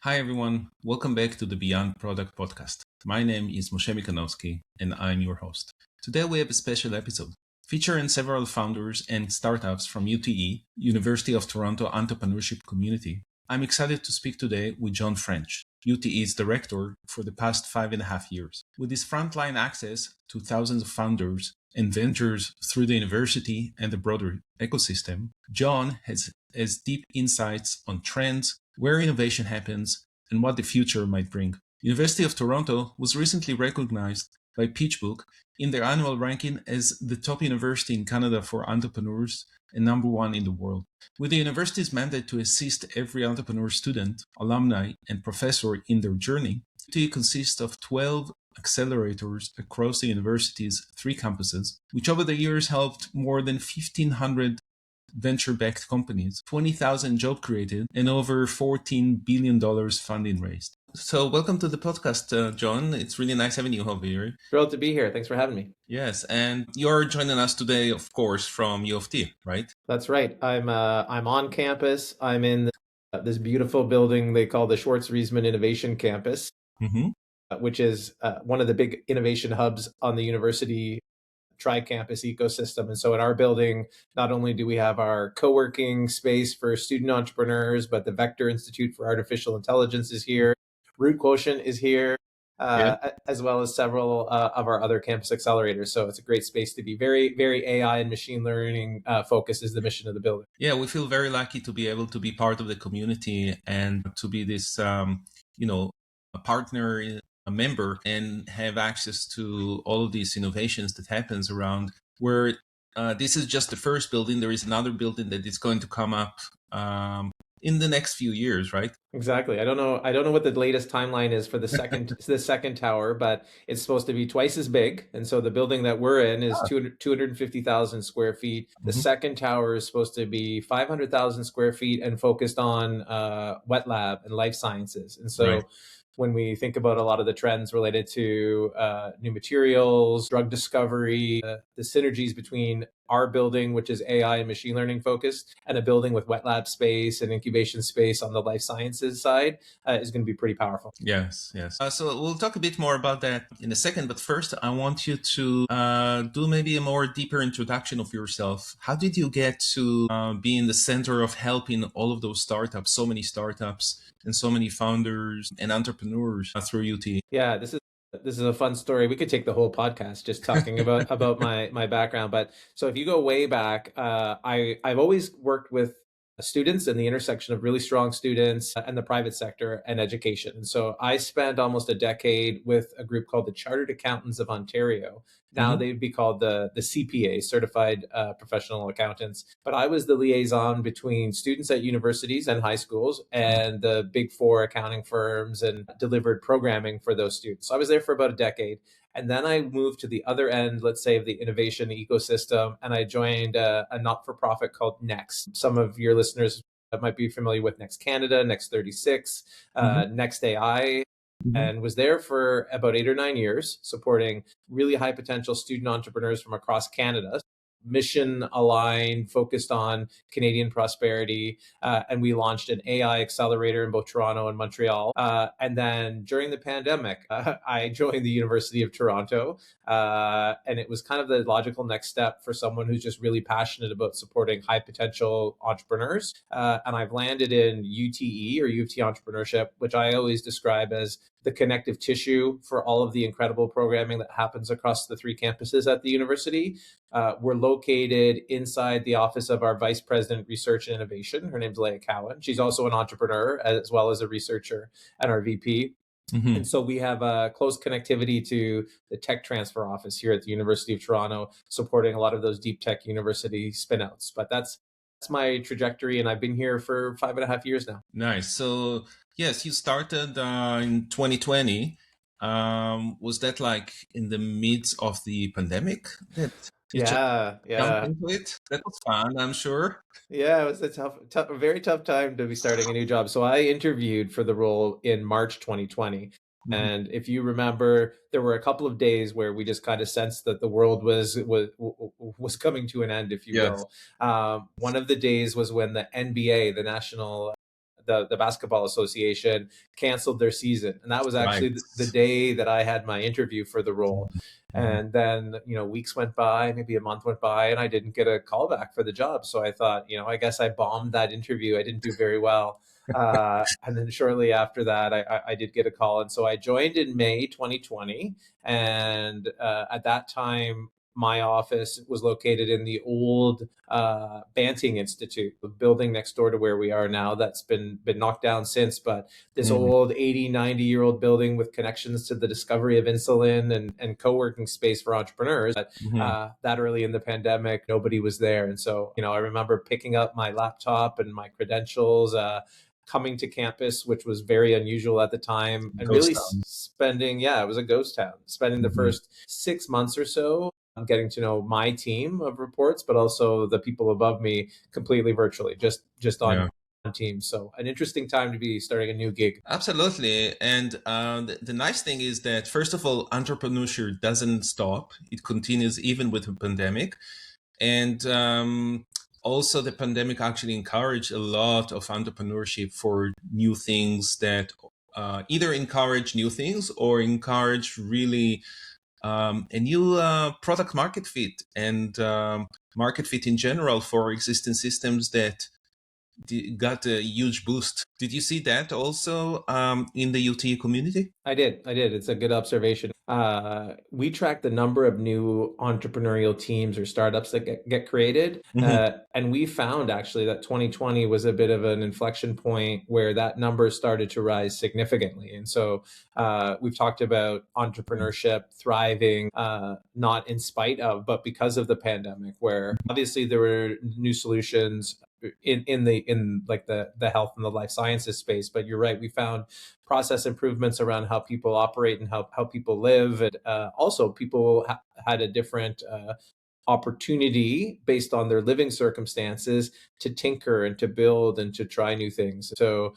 Hi, everyone. Welcome back to the Beyond Product podcast. My name is Moshe Mikanovsky, and I'm your host. Today, we have a special episode featuring several founders and startups from UTE, University of Toronto Entrepreneurship Community. I'm excited to speak today with Jon French, UTE's director for the past 5.5 years. With his frontline access to thousands of founders and ventures through the university and the broader ecosystem, Jon has deep insights on trends, where innovation happens, and what the future might bring. University of Toronto was recently recognized by PitchBook in their annual ranking as the top university in Canada for entrepreneurs and number one in the world. With the university's mandate to assist every entrepreneur student, alumni, and professor in their journey, UT consists of 12 accelerators across the university's 3 campuses, which over the years helped more than 1,500 venture-backed companies, 20,000 jobs created, and over $14 billion funding raised. So welcome to the podcast, Jon. It's really nice having you over here. Thrilled to be here. Thanks for having me. Yes, and you're joining us today, of course, from U of T, right? That's right. I'm on campus. I'm in this beautiful building they call the Schwartz-Riesman Innovation Campus, which is one of the big innovation hubs on the university tri-campus ecosystem. And so in our building, not only do we have our co-working space for student entrepreneurs, but the Vector Institute for Artificial Intelligence is here. Rootquotient is here, as well as several of our other campus accelerators. So it's a great space to be. Very, very AI and machine learning focus is the mission of the building. Yeah, we feel very lucky to be able to be part of the community and to be this, a partner, a member, and have access to all of these innovations that happens around where this is just the first building. There is another building that is going to come up in the next few years, right? Exactly. I don't know what the latest timeline is for the second tower, but it's supposed to be twice as big. And so the building that we're in is 250,000 square feet. The second tower is supposed to be 500,000 square feet and focused on wet lab and life sciences. And so when we think about a lot of the trends related to new materials, drug discovery, the synergies between our building, which is AI and machine learning focused, and a building with wet lab space and incubation space on the life sciences side is going to be pretty powerful. Yes. So we'll talk a bit more about that in a second. But first, I want you to do maybe a more deeper introduction of yourself. How did you get to be in the center of helping all of those startups, so many startups and so many founders and entrepreneurs through UT? Yeah, this is a fun story. We could take the whole podcast just talking about my background. But so if you go way back, I've always worked with students and the intersection of really strong students and the private sector and education. And so I spent almost a decade with a group called the Chartered Accountants of Ontario. Now they'd be called the CPA, Certified Professional Accountants. But I was the liaison between students at universities and high schools and the big 4 accounting firms and delivered programming for those students. So I was there for about a decade. And then I moved to the other end, let's say, of the innovation ecosystem, and I joined a not-for-profit called Next. Some of your listeners might be familiar with Next Canada, Next 36, Next AI, and was there for about 8 or 9 years, supporting really high potential student entrepreneurs from across Canada. Mission aligned, focused on Canadian prosperity. And we launched an AI accelerator in both Toronto and Montreal. And then during the pandemic, I joined the University of Toronto. And it was kind of the logical next step for someone who's just really passionate about supporting high potential entrepreneurs. And I've landed in UTE or U of T Entrepreneurship, which I always describe as the connective tissue for all of the incredible programming that happens across the 3 campuses at the university. We're located inside the office of our Vice President, Research and Innovation. Her name's Leah Cowan. She's also an entrepreneur as well as a researcher, and our VP. And so we have a close connectivity to the tech transfer office here at the University of Toronto, supporting a lot of those deep tech university spinouts. But that's my trajectory, and I've been here for 5.5 years now. Nice. So yes, you started in 2020. Was that like in the midst of the pandemic? Yeah. Into it? That was fun, I'm sure. Yeah, it was a very tough time to be starting a new job. So I interviewed for the role in March 2020. And if you remember, there were a couple of days where we just kind of sensed that the world was coming to an end, if you will. One of the days was when the NBA, the National the basketball association canceled their season. And that was Right. actually the day that I had my interview for the role. And then, weeks went by, maybe a month went by, and I didn't get a call back for the job. So I thought, I guess I bombed that interview. I didn't do very well. And then shortly after that, I did get a call. And so I joined in May 2020. And at that time, my office was located in the old Banting Institute, the building next door to where we are now. That's been knocked down since, but this old 80, 90-year-old building with connections to the discovery of insulin and co-working space for entrepreneurs. But that early in the pandemic, nobody was there. And so, I remember picking up my laptop and my credentials, coming to campus, which was very unusual at the time, and Ghost really town. spending, it was a ghost town, spending the first 6 months or so getting to know my team of reports, but also the people above me completely virtually, just on Teams. So an interesting time to be starting a new gig. Absolutely. And the nice thing is that, first of all, entrepreneurship doesn't stop. It continues even with the pandemic. And also the pandemic actually encouraged a lot of entrepreneurship for new things that either encourage new things or encourage really a new product market fit and market fit in general for existing systems that got a huge boost. Did you see that also in the UT community? I did. It's a good observation. We track the number of new entrepreneurial teams or startups that get created. And we found actually that 2020 was a bit of an inflection point where that number started to rise significantly. And so we've talked about entrepreneurship thriving, not in spite of, but because of the pandemic, where obviously there were new solutions in the health and the life sciences space. But you're right, we found process improvements around how people operate and how people live. And also people had a different opportunity based on their living circumstances to tinker and to build and to try new things. So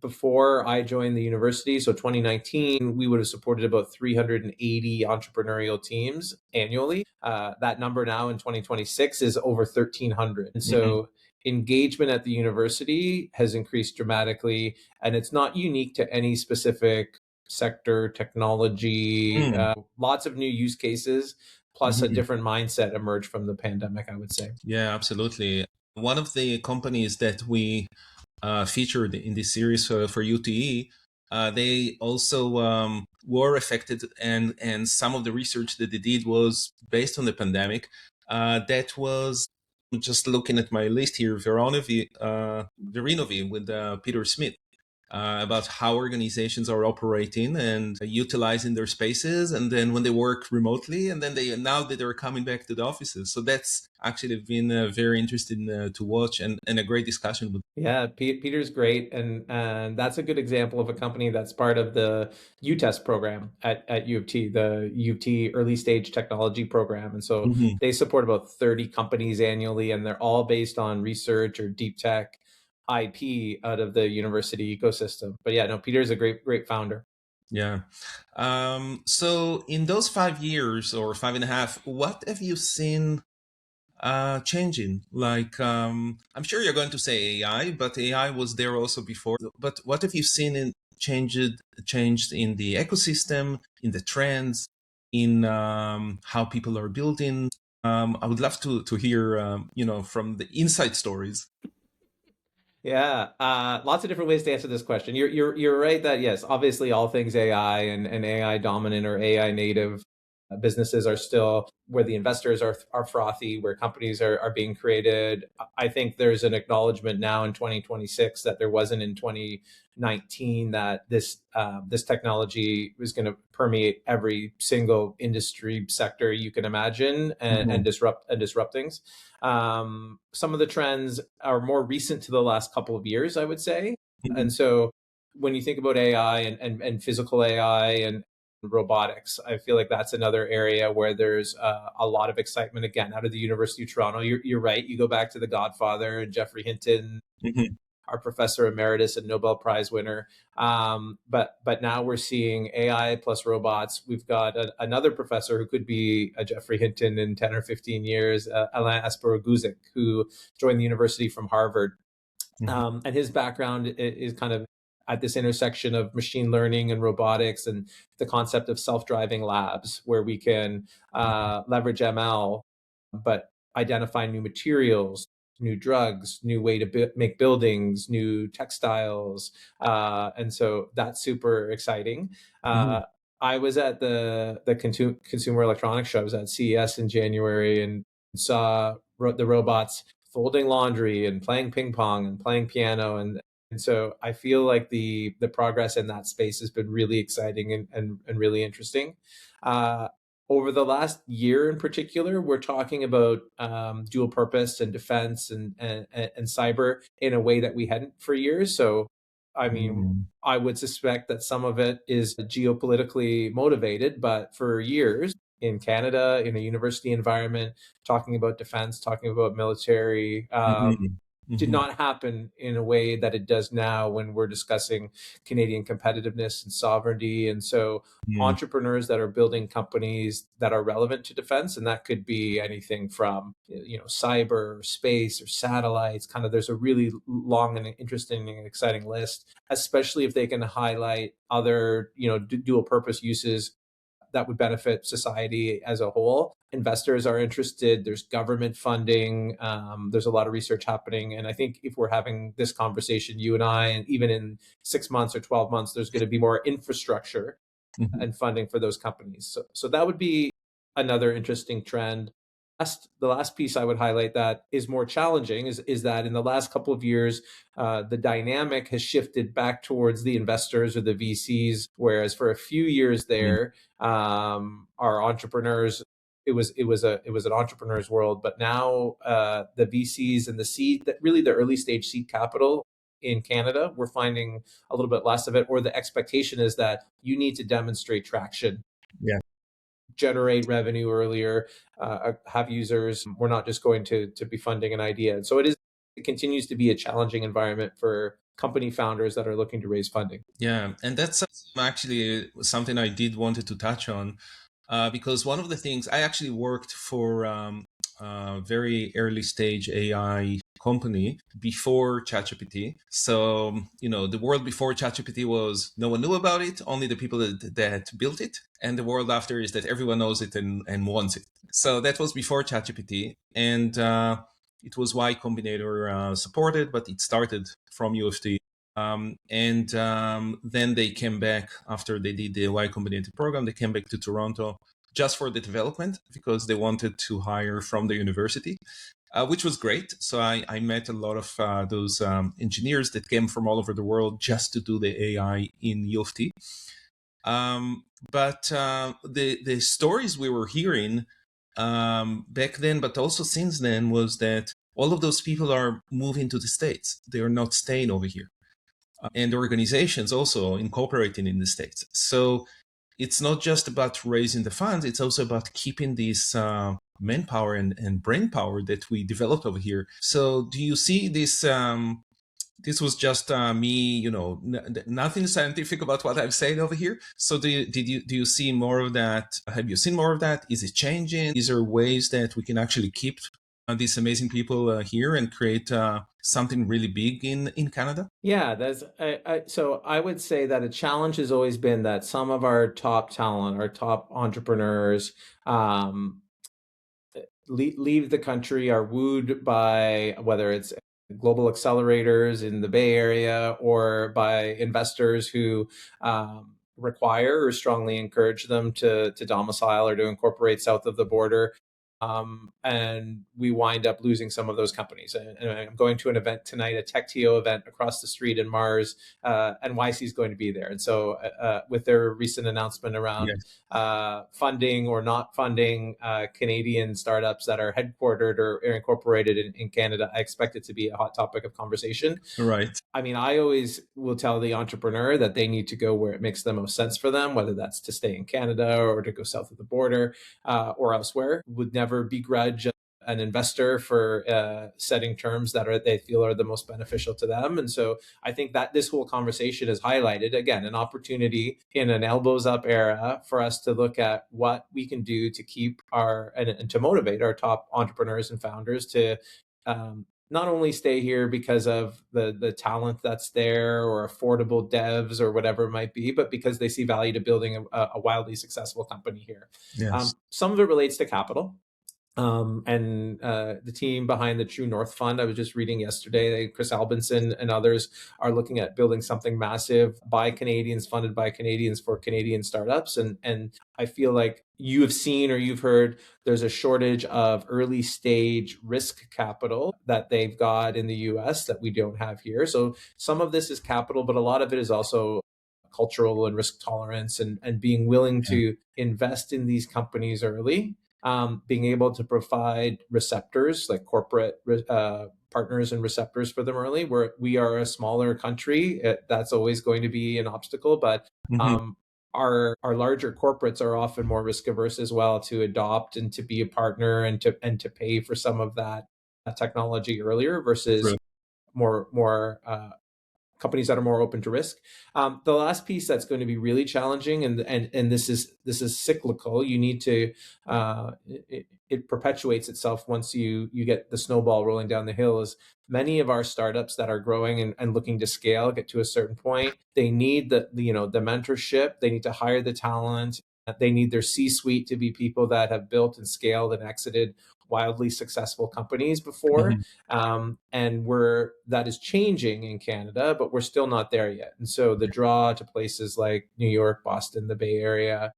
before I joined the university, so 2019, we would have supported about 380 entrepreneurial teams annually. That number now in 2026 is over 1,300. And so engagement at the university has increased dramatically, and it's not unique to any specific sector, technology, lots of new use cases, plus a different mindset emerged from the pandemic, I would say. Yeah, absolutely. One of the companies that we featured in this series for UTE, they also were affected, and some of the research that they did was based on the pandemic. That was, just looking at my list here, Verinovi with Peter Smith. About how organizations are operating and utilizing their spaces, and then when they work remotely, and then now that they're coming back to the offices. So that's actually been very interesting to watch, and a great discussion with. Yeah, Peter's great, and that's a good example of a company that's part of the UTEST program at U of T, the U of T Early Stage Technology Program. And so they support about 30 companies annually, and they're all based on research or deep tech IP out of the university ecosystem. But yeah, no, Peter's a great founder. Yeah. So in those 5 years or 5.5, what have you seen changing? Like, I'm sure you're going to say AI, but AI was there also before. But what have you seen changed in the ecosystem, in the trends, in how people are building? I would love to hear, from the inside stories. Yeah, lots of different ways to answer this question. You're right that yes, obviously all things AI and AI dominant or AI native businesses are still where the investors are frothy, where companies are being created. I think there's an acknowledgement now in 2026 that there wasn't in 2019, that this technology was going to permeate every single industry sector you can imagine and disrupt things. Some of the trends are more recent to the last couple of years, I would say. And so when you think about AI and physical AI and robotics, I feel like that's another area where there's a lot of excitement, again, out of the University of Toronto. You're right. You go back to The Godfather and Geoffrey Hinton, our professor emeritus and Nobel Prize winner. But now we're seeing AI plus robots. We've got another professor who could be a Geoffrey Hinton in 10 or 15 years, Alain Asparaguzic, who joined the university from Harvard. And his background is kind of at this intersection of machine learning and robotics and the concept of self-driving labs where we can leverage ML, but identify new materials, new drugs, new way to make buildings, new textiles. And so that's super exciting. Mhm. I was at the Consumer Electronics Show. I was at CES in January and saw the robots folding laundry and playing ping pong and playing piano. And so I feel like the progress in that space has been really exciting and really interesting. Uh, Over the last year in particular, we're talking about dual purpose and defense and cyber in a way that we hadn't for years. So, I mean, Mhm. I would suspect that some of it is geopolitically motivated, but for years in Canada, in a university environment, talking about defense, talking about military, Mhm. did Mhm. not happen in a way that it does now when we're discussing Canadian competitiveness and sovereignty. And so Mhm. entrepreneurs that are building companies that are relevant to defense, and that could be anything from, cyber or space or satellites, kind of there's a really long and interesting and exciting list, especially if they can highlight other, dual purpose uses that would benefit society as a whole. Investors are interested. There's government funding. There's a lot of research happening. And I think if we're having this conversation, you and I, and even in 6 months or 12 months, there's going to be more infrastructure Mhm. and funding for those companies. So that would be another interesting trend. The last piece I would highlight that is more challenging is that in the last couple of years, the dynamic has shifted back towards the investors or the VCs, whereas for a few years Mhm. there, our entrepreneurs, it was an entrepreneur's world, but now the VCs and the seed, that really the early stage seed capital in Canada, we're finding a little bit less of it, or the expectation is that you need to demonstrate traction, Yeah. generate revenue earlier, have users. We're not just going to be funding an idea. And so it continues to be a challenging environment for company founders that are looking to raise funding. Yeah, and that's actually something I did wanted to touch on, because one of the things I actually worked for a very early stage AI company before ChatGPT. So the world before ChatGPT was no one knew about it, only the people that built it, and the world after is that everyone knows it and wants it. So that was before ChatGPT, and it was Y Combinator supported, but it started from U of T. And then they came back after they did the Y Combinator program. They came back to Toronto just for the development because they wanted to hire from the university, which was great. So I met a lot of those engineers that came from all over the world just to do the AI in U of T. But the stories we were hearing back then, but also since then, was that all of those people are moving to the States. They are not staying over here, and organizations also incorporating in the States. So it's not just about raising the funds, it's also about keeping this manpower and brain power that we developed over here. So do you see this? This was just me, nothing scientific about what I've said over here. So do you see more of that? Have you seen more of that? Is it changing? Is there ways that we can actually keep these amazing people here and create something really big in Canada? Yeah, so I would say that a challenge has always been that some of our top talent, our top entrepreneurs, um, leave the country, are wooed by whether it's global accelerators in the Bay Area or by investors who require or strongly encourage them to domicile or to incorporate south of the border. And we wind up losing some of those companies. And I'm going to an event tonight, a TechTO event across the street in Mars, and YC is going to be there. And so, with their recent announcement around Yes. funding or not funding Canadian startups that are headquartered or incorporated in Canada, I expect it to be a hot topic of conversation. Right. I mean, I always will tell the entrepreneur that they need to go where it makes the most sense for them, whether that's to stay in Canada or to go south of the border or elsewhere. Would never begrudge an investor for setting terms that they feel are the most beneficial to them. And so I think that this whole conversation has highlighted, again, an opportunity in an elbows up era for us to look at what we can do to keep and to motivate our top entrepreneurs and founders to not only stay here because of the talent that's there or affordable devs or whatever it might be, but because they see value to building a wildly successful company here. Yes. Some of it relates to capital. And the team behind the True North Fund, I was just reading yesterday, Chris Albinson and others are looking at building something massive by Canadians, funded by Canadians for Canadian startups. And I feel like you have seen or you've heard there's a shortage of early stage risk capital that they've got in the US that we don't have here. So some of this is capital, but a lot of it is also cultural and risk tolerance and being willing Yeah. to invest in these companies early, being able to provide receptors like corporate partners and receptors for them early. Where we are a smaller country, that's always going to be an obstacle. But Hmm. our larger corporates are often more risk averse as well to adopt and to be a partner and to pay for some of that technology earlier versus True. more companies that are more open to risk. The last piece that's going to be really challenging, and this is cyclical. You need to it perpetuates itself once you get the snowball rolling down the hill. Is many of our startups that are growing and looking to scale get to a certain point. They need the mentorship. They need to hire the talent. They need their C-suite to be people that have built and scaled and exited wildly successful companies before. Hmm. And that is changing in Canada, but we're still not there yet. And so the draw to places like New York, Boston, the Bay Area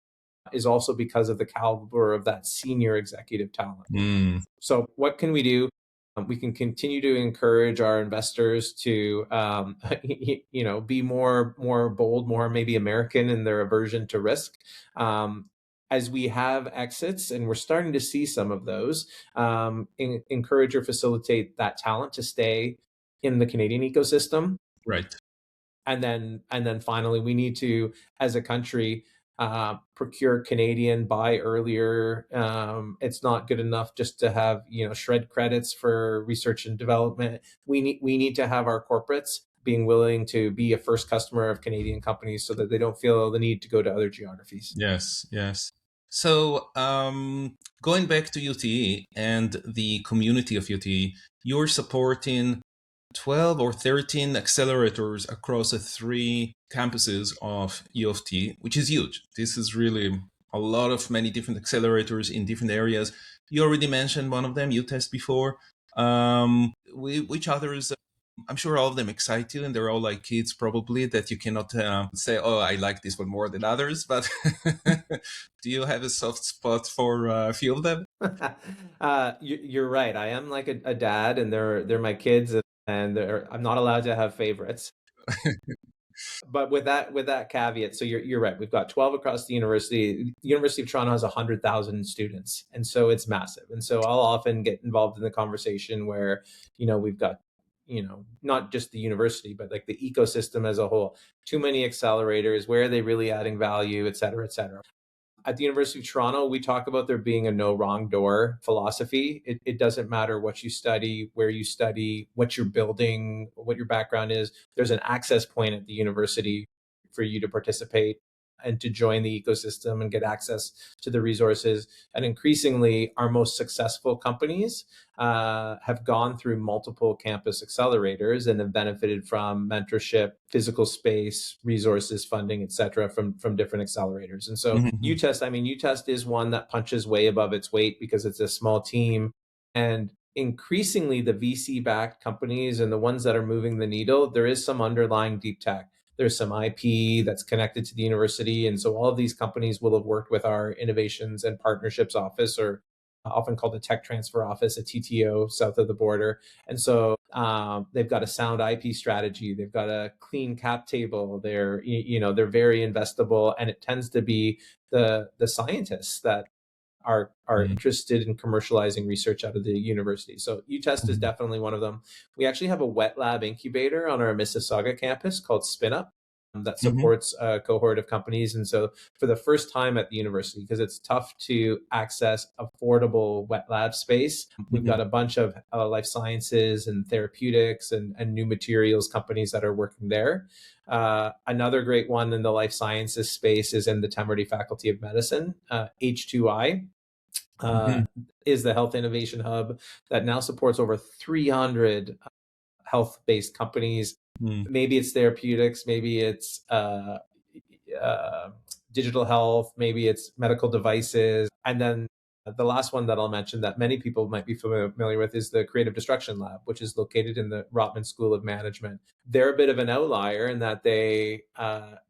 is also because of the caliber of that senior executive talent. Mm. So what can we do? We can continue to encourage our investors to, be more bold, more maybe American in their aversion to risk. As we have exits, and we're starting to see some of those, encourage or facilitate that talent to stay in the Canadian ecosystem. Right. And then finally, we need to, as a country, procure Canadian, buy earlier. It's not good enough just to have shred credits for research and development. We need to have our corporates being willing to be a first customer of Canadian companies so that they don't feel the need to go to other geographies. Yes. Yes. So, going back to UTE and the community of UTE, you're supporting 12 or 13 accelerators across the 3 campuses of U of T, which is huge. This is really a lot of many different accelerators in different areas. You already mentioned one of them, UTest, before. Which others? I'm sure all of them excite you, and they're all like kids probably that you cannot say, oh, I like this one more than others. But do you have a soft spot for a few of them? You're right. I am like a dad, and they're my kids, and I'm not allowed to have favorites. But with that caveat, so you're right. We've got 12 across the university. The University of Toronto has 100,000 students, and so it's massive. And so I'll often get involved in the conversation where we've got not just the university, but like the ecosystem as a whole. Too many accelerators. Where are they really adding value, et cetera, et cetera. At the University of Toronto, we talk about there being a no wrong door philosophy. It doesn't matter what you study, where you study, what you're building, what your background is. There's an access point at the university for you to participate and to join the ecosystem and get access to the resources. And increasingly, our most successful companies have gone through multiple campus accelerators and have benefited from mentorship, physical space, resources, funding, et cetera, from different accelerators. And so Mhm. UTest is one that punches way above its weight because it's a small team. And increasingly, the VC-backed companies and the ones that are moving the needle, there is some underlying deep tech. There's some IP that's connected to the university. And so all of these companies will have worked with our innovations and partnerships office, or often called the tech transfer office, a TTO south of the border. And so they've got a sound IP strategy. They've got a clean cap table. They're very investable. And it tends to be the scientists that are Mhm. interested in commercializing research out of the university. So UTest is Mhm. definitely one of them. We actually have a wet lab incubator on our Mississauga campus called SpinUp that Mhm. supports a cohort of companies. And so for the first time at the university, because it's tough to access affordable wet lab space, we've Mhm. got a bunch of life sciences and therapeutics and new materials companies that are working there. Another great one in the life sciences space is in the Temerity Faculty of Medicine, H2I. Mhm. is the Health Innovation Hub that now supports over 300 health-based companies. Mm. Maybe it's therapeutics, maybe it's uh, digital health, maybe it's medical devices. And then the last one that I'll mention that many people might be familiar with is the Creative Destruction Lab, which is located in the Rotman School of Management. They're a bit of an outlier in that they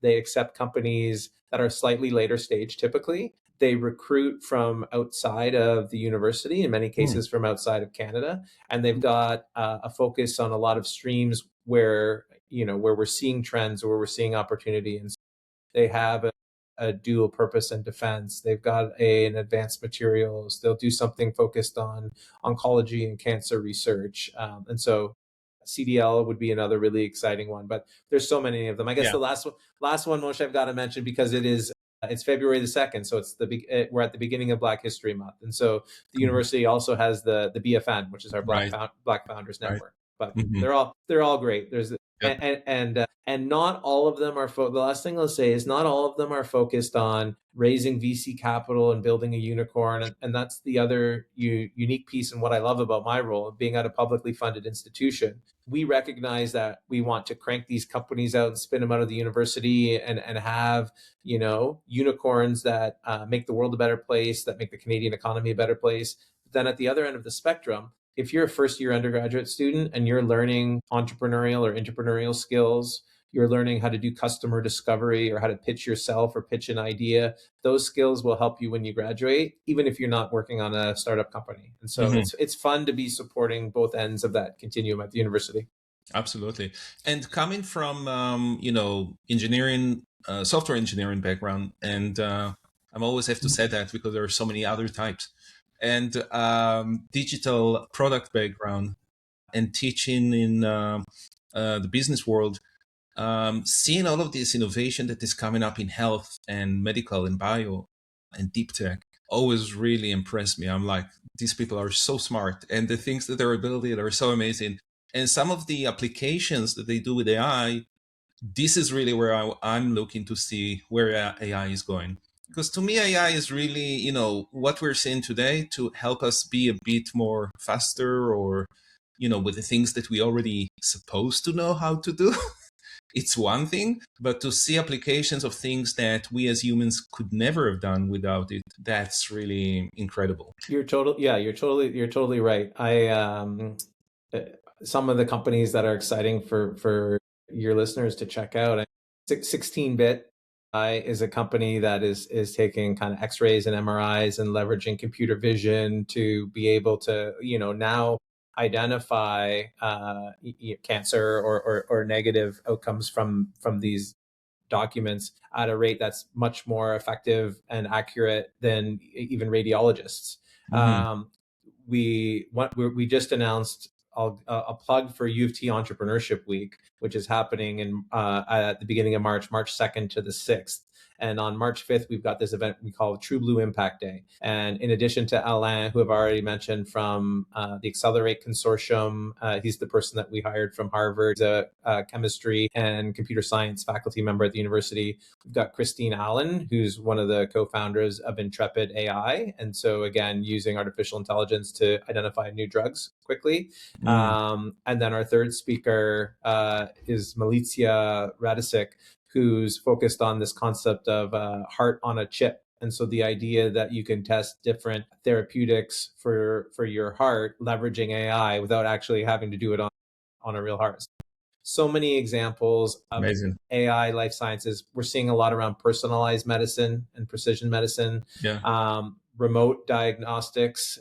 accept companies that are slightly later stage typically. They recruit from outside of the university, in many Mm. cases from outside of Canada, and they've got a focus on a lot of streams where where we're seeing trends or where we're seeing opportunity. And they have a dual purpose and defense. They've got an advanced materials. They'll do something focused on oncology and cancer research. And so CDL would be another really exciting one, but there's so many of them. I guess Yeah. the last one, Moshe, I've got to mention because it's February the 2nd, so we're at the beginning of Black History Month, and so the Mhm. university also has the BFN, which is our Right. Black Founders Right. Network. But Mhm. they're all great. There's Yep. and not all of them are the last thing I'll say is not all of them are focused on raising VC capital and building a unicorn, and that's the other unique piece and what I love about my role of being at a publicly funded institution. We recognize that we want to crank these companies out and spin them out of the university and have unicorns that make the world a better place, that make the Canadian economy a better place. But then at the other end of the spectrum, if you're a first year undergraduate student and you're learning entrepreneurial or entrepreneurial skills, you're learning how to do customer discovery or how to pitch yourself or pitch an idea, those skills will help you when you graduate, even if you're not working on a startup company. And so Mhm. it's fun to be supporting both ends of that continuum at the university. Absolutely. And coming from engineering, software engineering background, and I'm always have to say that because there are so many other types, and digital product background, and teaching in the business world, seeing all of this innovation that is coming up in health and medical and bio and deep tech always really impressed me. I'm like, these people are so smart, and the things that they're building are so amazing. And some of the applications that they do with AI, this is really where I'm looking to see where AI is going. Because to me, AI is really, what we're seeing today to help us be a bit more faster, or, with the things that we already supposed to know how to do. It's one thing, but to see applications of things that we as humans could never have done without it, that's really incredible. You're totally right. Uh, some of the companies that are exciting for your listeners to check out. 16-bit is a company that is taking kind of X-rays and MRIs and leveraging computer vision to be able to now identify cancer or negative outcomes from these documents at a rate that's much more effective and accurate than even radiologists. Hmm. We just announced a plug for U of T Entrepreneurship Week, which is happening at the beginning of March 2nd to the 6th. And on March 5th, we've got this event we call True Blue Impact Day. And in addition to Alain, who I've already mentioned from the Accelerate Consortium, he's the person that we hired from Harvard, a chemistry and computer science faculty member at the university. We've got Christine Allen, who's one of the co-founders of Intrepid AI. And so again, using artificial intelligence to identify new drugs quickly. Mm. And then our third speaker is Malizia Radicic, who's focused on this concept of heart on a chip. And so the idea that you can test different therapeutics for your heart, leveraging AI without actually having to do it on a real heart. So many examples of Amazing. AI, life sciences. We're seeing a lot around personalized medicine and precision medicine, Yeah. remote diagnostics,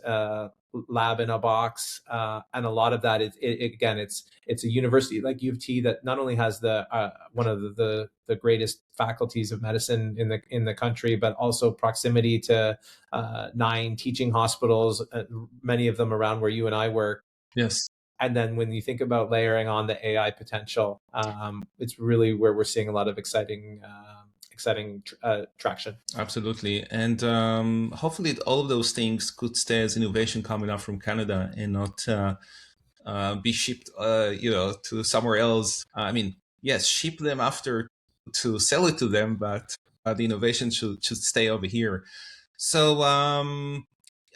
lab in a box, and a lot of that is again, it's a university like U of T that not only has the one of the greatest faculties of medicine in the country, but also proximity to 9 teaching hospitals, many of them around where you and I work. Yes. And then when you think about layering on the AI potential, it's really where we're seeing a lot of exciting traction. Absolutely. And hopefully all of those things could stay as innovation coming up from Canada and not be shipped, to somewhere else. I mean, yes, ship them after to sell it to them, but the innovation should stay over here. So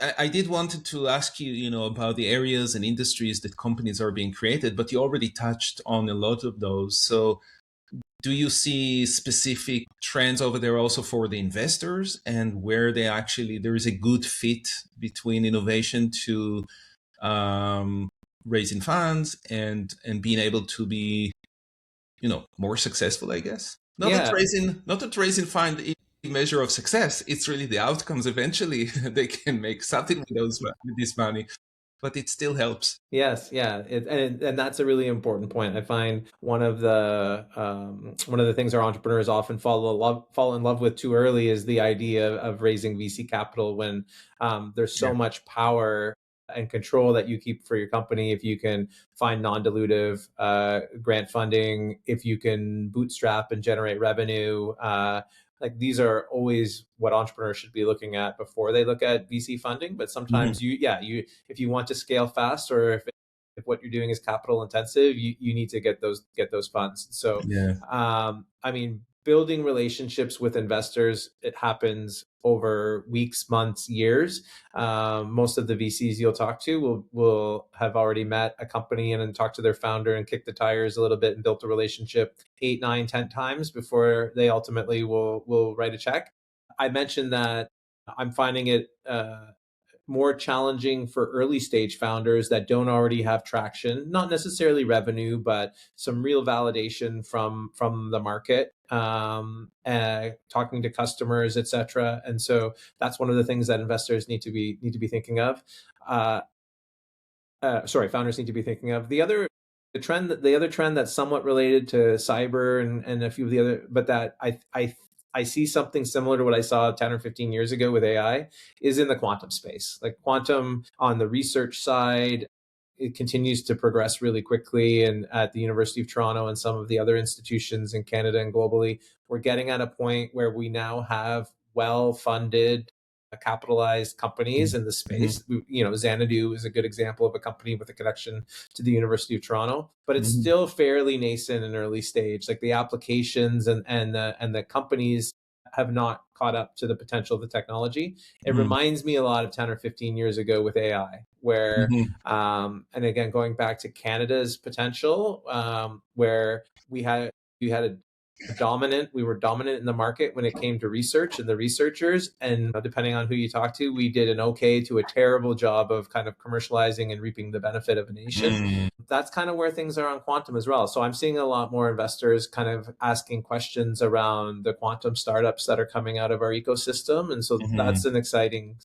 I did wanted to ask you, about the areas and industries that companies are being created, but you already touched on a lot of those. So do you see specific trends over there also for the investors, and where there is a good fit between innovation to raising funds and being able to be, more successful, I guess? Yeah. Not that raising fund is a measure of success. It's really the outcomes eventually. They can make something with this money, but it still helps. Yes, yeah, and that's a really important point. I find one of the things our entrepreneurs often fall in love with too early is the idea of raising VC capital when there's so Yeah. much power and control that you keep for your company if you can find non-dilutive grant funding, if you can bootstrap and generate revenue. Like these are always what entrepreneurs should be looking at before they look at VC funding. But Mhm. sometimes if you want to scale fast, or if what you're doing is capital intensive, you need to get those funds. So, Yeah. I mean, building relationships with investors, it happens over weeks, months, years. Most of the VCs you'll talk to will have already met a company and then talked to their founder and kicked the tires a little bit and built a relationship 8, 9, 10 times before they ultimately will write a check. I mentioned that I'm finding it more challenging for early stage founders that don't already have traction, not necessarily revenue, but some real validation from the market, talking to customers, etc. And so that's one of the things that investors need to be thinking of. Uh, Founders need to be thinking of. The other trend that's somewhat related to cyber and a few of the other, but that I see something similar to what I saw 10 or 15 years ago with AI is in the quantum space. Like quantum on the research side, it continues to progress really quickly. And at the University of Toronto and some of the other institutions in Canada and globally, we're getting at a point where we now have well-funded, capitalized companies in the Mhm. space. Xanadu is a good example of a company with a connection to the University of Toronto, but it's Mhm. still fairly nascent and early stage. Like the applications and the companies have not caught up to the potential of the technology. It Mhm. reminds me a lot of 10 or 15 years ago with AI, where, Mhm. and again, going back to Canada's potential, where we had we were dominant in the market when it came to research and the researchers, and depending on who you talk to, we did an okay to a terrible job of kind of commercializing and reaping the benefit of a nation. Mhm. That's kind of where things are on quantum as well. So I'm seeing a lot more investors kind of asking questions around the quantum startups that are coming out of our ecosystem, and so Mhm. that's an exciting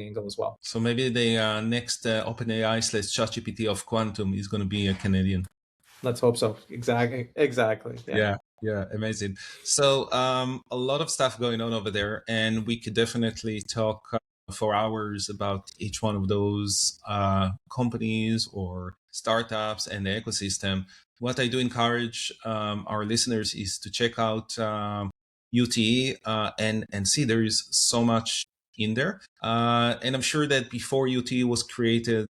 angle as well. So maybe the next OpenAI/ChatGPT of quantum is going to be a Canadian. Let's hope so. Exactly. Yeah. Yeah, yeah, amazing. So a lot of stuff going on over there, and we could definitely talk for hours about each one of those companies or startups and the ecosystem. What I do encourage our listeners is to check out UTE and see there is so much in there. And I'm sure that before UTE was created,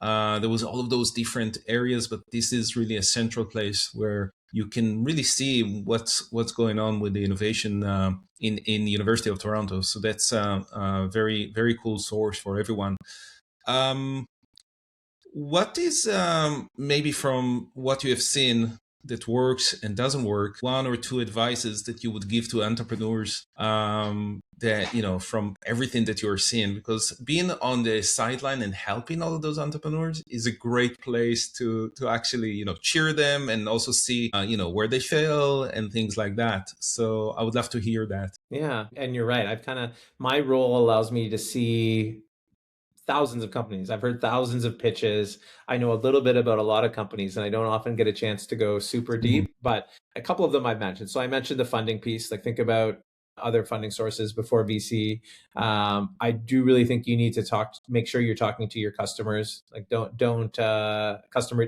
there was all of those different areas, but this is really a central place where you can really see what's going on with the innovation in the University of Toronto. So that's a very very cool source for everyone. Um, what is maybe from what you have seen that works and doesn't work, one or two advices that you would give to entrepreneurs that, from everything that you're seeing? Because being on the sideline and helping all of those entrepreneurs is a great place to actually, cheer them and also see, where they fail and things like that. So I would love to hear that. Yeah, and you're right. My role allows me to see thousands of companies. I've heard thousands of pitches. I know a little bit about a lot of companies, and I don't often get a chance to go super Mhm. deep, but a couple of them I've mentioned. So I mentioned the funding piece, like think about other funding sources before VC. I do really think you need to make sure you're talking to your customers. Like do customer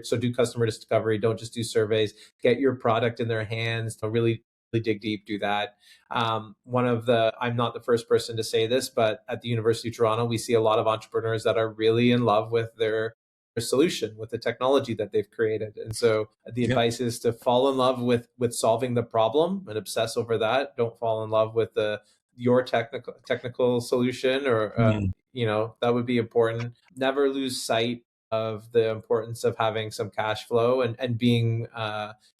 discovery. Don't just do surveys. Get your product in their hands. Really dig deep, do that. I'm not the first person to say this, but at the University of Toronto, we see a lot of entrepreneurs that are really in love with their solution, with the technology that they've created. And so the Yep. advice is to fall in love with solving the problem and obsess over that. Don't fall in love with your technical solution or Mhm. that would be important. Never lose sight of the importance of having some cash flow and being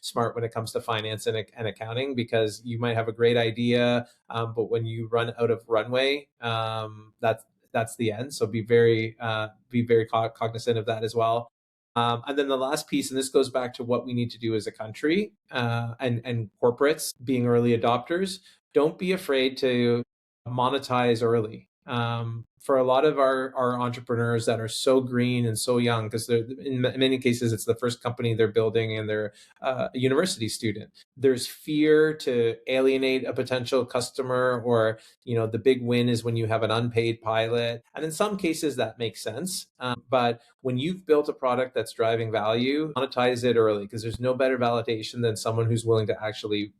smart when it comes to finance and accounting, because you might have a great idea, but when you run out of runway, that's the end. So be very cognizant of that as well. And then the last piece, and this goes back to what we need to do as a country, and corporates being early adopters, don't be afraid to monetize early. For a lot of our entrepreneurs that are so green and so young, because in many cases it's the first company they're building and they're a university student, there's fear to alienate a potential customer, or the big win is when you have an unpaid pilot, and in some cases that makes sense, but when you've built a product that's driving value, monetize it early, because there's no better validation than someone who's willing to actually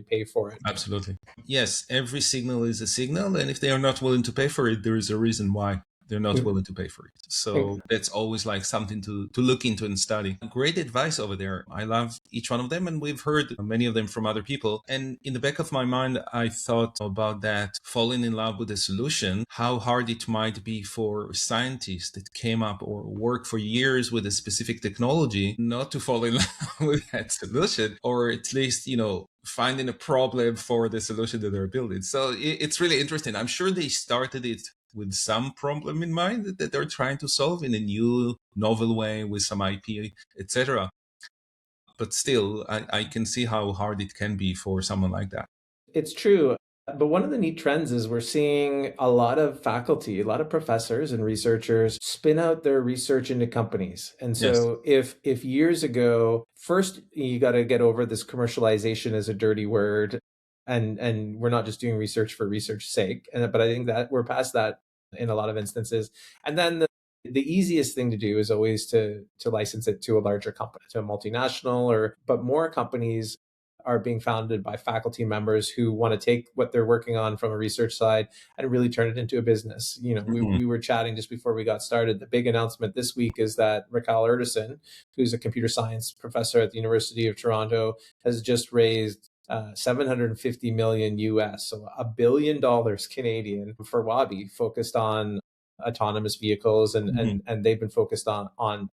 pay for it. Absolutely. Yes, every signal is a signal, and if they are not willing to pay for it, there is a reason why they're not willing to pay for it. So that's always like something to look into and study. Great advice over there. I love each one of them, and we've heard many of them from other people. And in the back of my mind, I thought about that, falling in love with a solution, how hard it might be for scientists that came up or work for years with a specific technology not to fall in love with that solution, or at least, finding a problem for the solution that they're building. So it's really interesting. I'm sure they started it with some problem in mind that they're trying to solve in a new, novel way with some IP, etc. But still, I can see how hard it can be for someone like that. It's true. But one of the neat trends is we're seeing a lot of faculty, a lot of professors and researchers spin out their research into companies. And so if years ago, first you got to get over this commercialization as a dirty word, and we're not just doing research for research's sake. But I think that we're past that in a lot of instances. And then the easiest thing to do is always to license it to a larger company, to a multinational, but more companies are being founded by faculty members who want to take what they're working on from a research side and really turn it into a business. We were chatting just before we got started. The big announcement this week is that Raquel Erdeson, who's a computer science professor at the University of Toronto, has just raised 750 million US, so $1 billion Canadian, for Wabi, focused on autonomous vehicles, and they've been focused on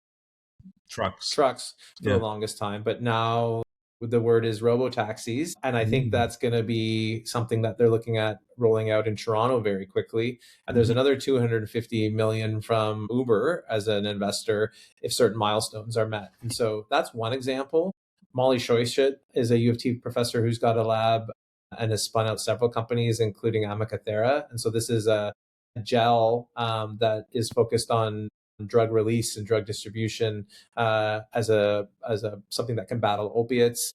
trucks for the longest time, but now the word is robotaxis, and I think that's going to be something that they're looking at rolling out in Toronto very quickly. And there's another 250 million from Uber as an investor if certain milestones are met. And so that's one example. Molly Shoyshit is a U of T professor who's got a lab and has spun out several companies, including Amacathera. And so this is a gel that is focused on drug release and drug distribution as a something that can battle opiates.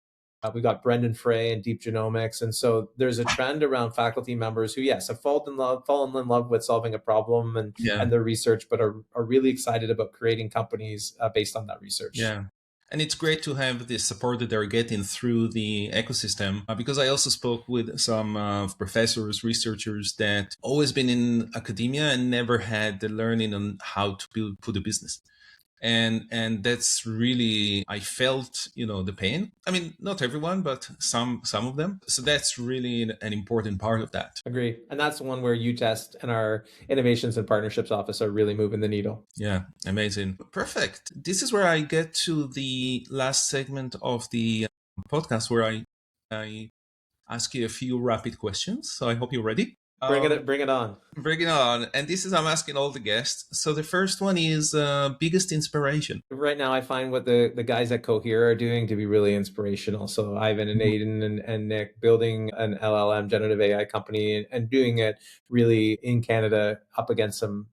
We got Brendan Frey and Deep Genomics. And so there's a trend around faculty members who, yes, have fallen in love with solving a problem and their research, but are really excited about creating companies based on that research. Yeah. And it's great to have the support that they're getting through the ecosystem, because I also spoke with some professors, researchers that always been in academia and never had the learning on how to put a business. And that's really, I felt, the pain. I mean, not everyone, but some of them. So that's really an important part of that. Agree. And that's one where UTest and our Innovations and Partnerships Office are really moving the needle. Yeah, amazing. Perfect. This is where I get to the last segment of the podcast, where I ask you a few rapid questions. So I hope you're ready. Bring it on. Bring it on. And this is, I'm asking all the guests. So the first one is biggest inspiration. Right now, I find what the guys at Cohere are doing to be really inspirational. So Ivan and Aiden and Nick building an LLM generative AI company and doing it really in Canada up against some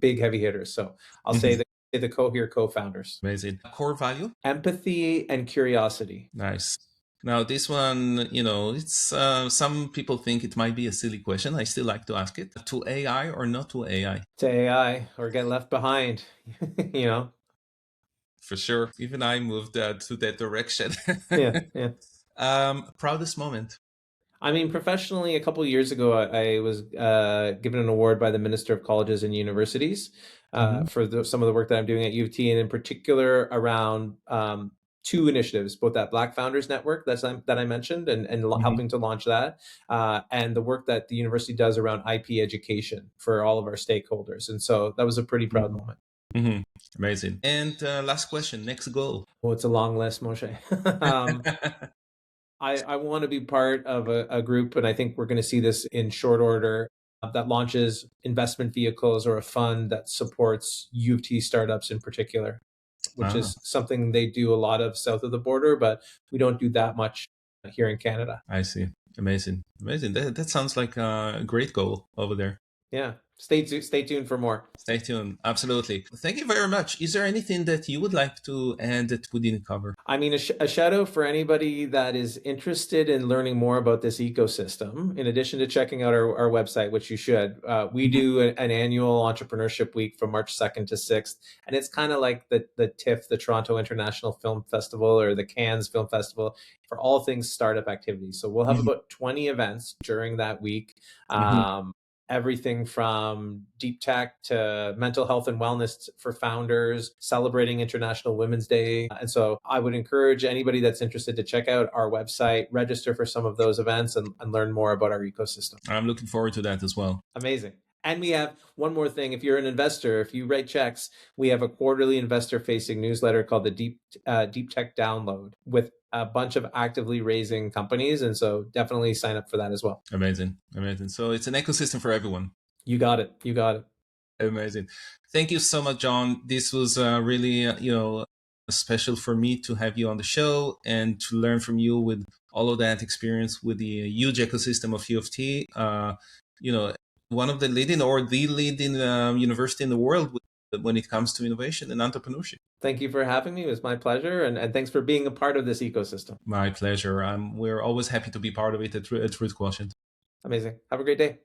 big heavy hitters. So I'll say the Cohere co-founders. Amazing. Core value? Empathy and curiosity. Nice. Now, this one, it's some people think it might be a silly question. I still like to ask it. To AI or not to AI? To AI or get left behind, For sure. Even I moved to that direction. Yeah. Proudest moment? I mean, professionally, a couple of years ago, I was given an award by the Minister of Colleges and Universities for some of the work that I'm doing at U of T, and in particular around two initiatives, both that Black Founders Network that I mentioned and helping to launch that, and the work that the university does around IP education for all of our stakeholders. And so that was a pretty proud moment. Mm-hmm. Amazing. And last question, next goal. Well, it's a long list, Moshe. I want to be part of a group, and I think we're going to see this in short order, that launches investment vehicles or a fund that supports U of T startups in particular, which is something they do a lot of south of the border, but we don't do that much here in Canada. I see. Amazing. Amazing. That sounds like a great goal over there. Yeah. Stay tuned for more. Stay tuned. Absolutely. Thank you very much. Is there anything that you would like to add that we didn't cover? I mean, a shout out for anybody that is interested in learning more about this ecosystem. In addition to checking out our website, which you should, we do an annual entrepreneurship week from March 2nd to 6th. And it's kind of like the TIFF, the Toronto International Film Festival, or the Cannes Film Festival, for all things startup activities. So we'll have about 20 events during that week. Everything from deep tech to mental health and wellness for founders, celebrating International Women's Day. And so I would encourage anybody that's interested to check out our website, register for some of those events, and learn more about our ecosystem. I'm looking forward to that as well. Amazing. And we have one more thing. If you're an investor, if you write checks, we have a quarterly investor-facing newsletter called the Deep Tech Download with a bunch of actively raising companies. And so definitely sign up for that as well. Amazing. Amazing. So it's an ecosystem for everyone. You got it. You got it. Amazing. Thank you so much, Jon. This was really, special for me to have you on the show and to learn from you with all of that experience with the huge ecosystem of U of T. One of the leading or the leading university in the world when it comes to innovation and entrepreneurship. Thank you for having me. It was my pleasure. And thanks for being a part of this ecosystem. My pleasure. We're always happy to be part of it at Rootquotient. Amazing. Have a great day.